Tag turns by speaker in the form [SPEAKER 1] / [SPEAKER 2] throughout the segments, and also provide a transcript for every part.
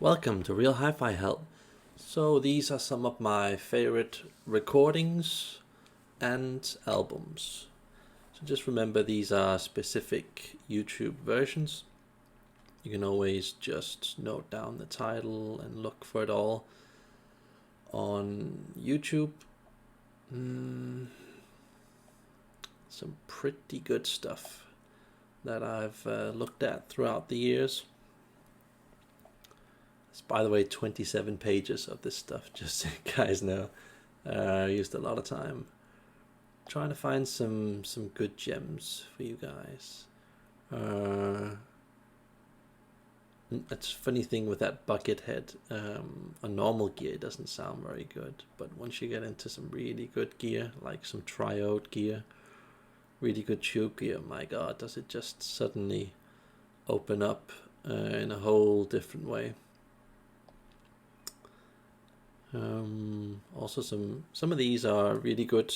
[SPEAKER 1] Welcome to Real Hi-Fi Help. So these are some of my favorite recordings and albums. So just remember these are specific YouTube versions. You can always just note down the title and look for it all on YouTube. Some pretty good stuff that I've looked at throughout the years. It's, by the way, 27 pages of this stuff, just so you guys know. I used a lot of time trying to find some good gems for you guys. It's a funny thing with that bucket head. A normal gear doesn't sound very good, but once you get into some really good gear, like some triode gear, really good tube gear, my god, does it just suddenly open up in a whole different way. Also some of these are really good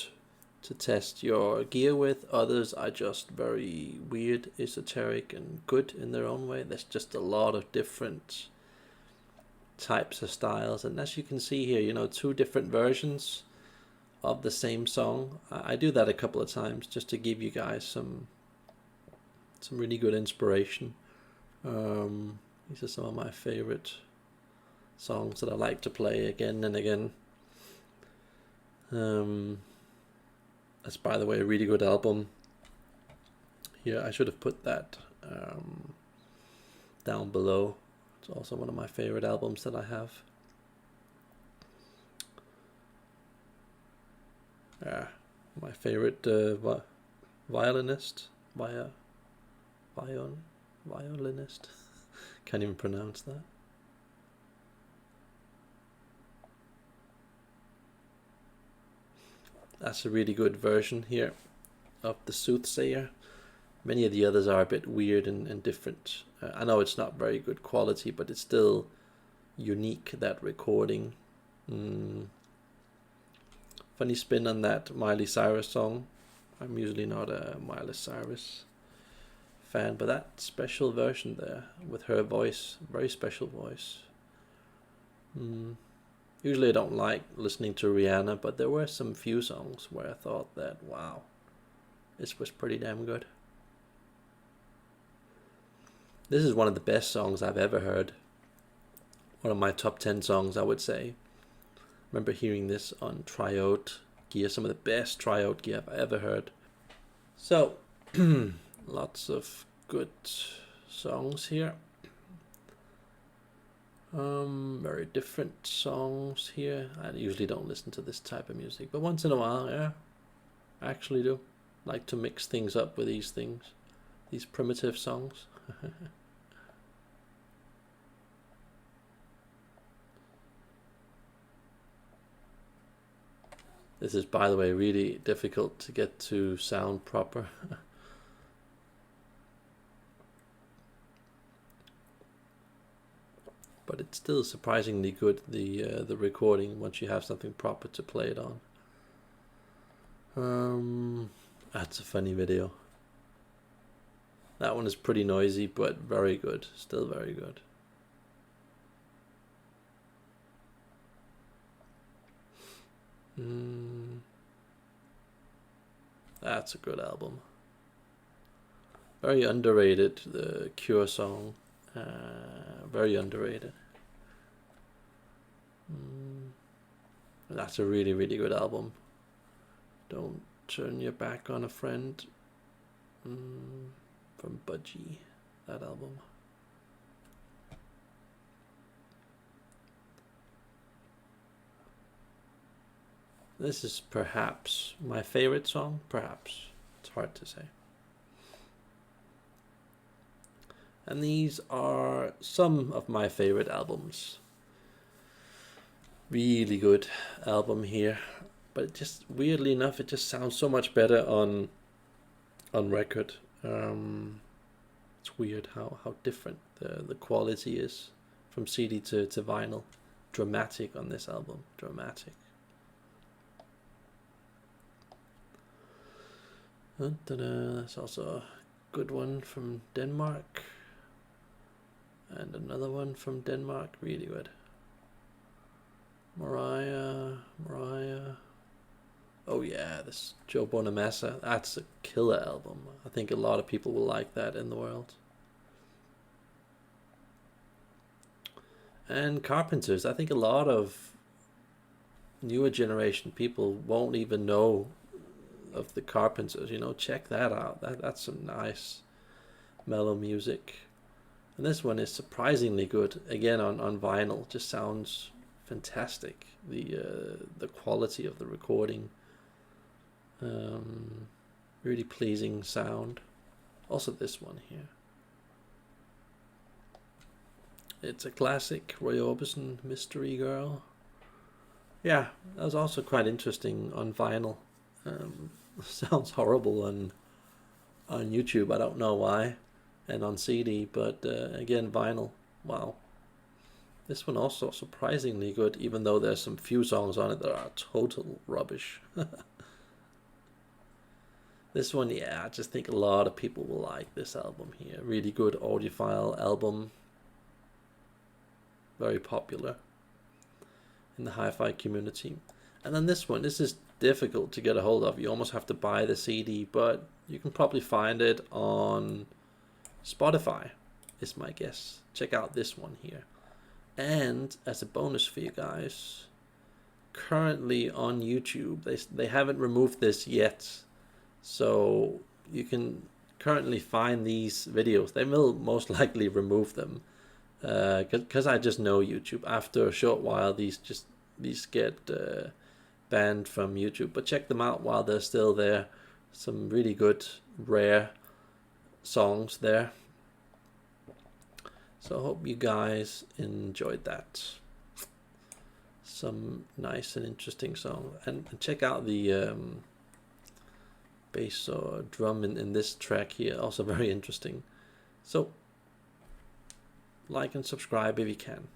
[SPEAKER 1] to test your gear with. Others are just very weird, esoteric, and good in their own way. There's just a lot of different types of styles, and as you can see here, two different versions of the same song. I do that a couple of times just to give you guys some really good inspiration. These are some of my favorite songs that I like to play again and again. That's, by the way, a really good album. Here, I should have put that down below. It's also one of my favorite albums that I have. My favorite violinist. Violinist. Can't even pronounce that. That's a really good version here of the Soothsayer. Many of the others are a bit weird and different. I know it's not very good quality, but it's still unique, that recording. Funny spin on that Miley Cyrus song. I'm usually not a Miley Cyrus fan, but that special version there with her voice, very special voice. Usually I don't like listening to Rihanna, but there were some few songs where I thought that, wow, this was pretty damn good. This is one of the best songs I've ever heard. One of my top 10 songs, I would say. I remember hearing this on triode gear, some of the best triode gear I've ever heard. So, lots of good songs here. Very different songs here. I usually don't listen to this type of music, but once in a while, yeah, I actually do like to mix things up with these things, these primitive songs. This is, by the way, really difficult to get to sound proper. But it's still surprisingly good, the recording, once you have something proper to play it on. That's a funny video. That one is pretty noisy, but very good. Still very good. That's a good album. Very underrated, the Cure song. Very underrated. That's a really, really good album. Don't Turn Your Back on a Friend. From Budgie, that album. This is perhaps my favorite song. Perhaps. It's hard to say. And these are some of my favorite albums. Really good album here, but it just, weirdly enough, it just sounds so much better on record. It's weird how different the quality is from CD to vinyl. Dramatic on this album. Dramatic. That's also a good one from Denmark. And another one from Denmark, really good. Mariah. Oh yeah, this Joe Bonamassa, that's a killer album. I think a lot of people will like that in the world. And Carpenters, I think a lot of newer generation people won't even know of the Carpenters. You know, check that out. That's some nice mellow music. And this one is surprisingly good. Again, on vinyl, just sounds fantastic. The quality of the recording, really pleasing sound. Also, this one here. It's a classic Roy Orbison, Mystery Girl. Yeah, that was also quite interesting on vinyl. Sounds horrible on YouTube. I don't know why, and on CD, but again, vinyl. Wow. This one also surprisingly good, even though there's some few songs on it that are total rubbish. This one, yeah, I just think a lot of people will like this album here. Really good audiophile album. Very popular in the hi-fi community. And then this one, this is difficult to get a hold of. You almost have to buy the CD, but you can probably find it on Spotify, is my guess. Check out this one here. And as a bonus for you guys, currently on YouTube, they haven't removed this yet, so you can currently find these videos. They will most likely remove them, because I just know YouTube. After a short while, these get banned from YouTube. But check them out while they're still there. Some really good, rare songs there. So I hope you guys enjoyed that. Some nice and interesting song. And check out the bass or drum in this track here. Also very interesting. So like and subscribe if you can.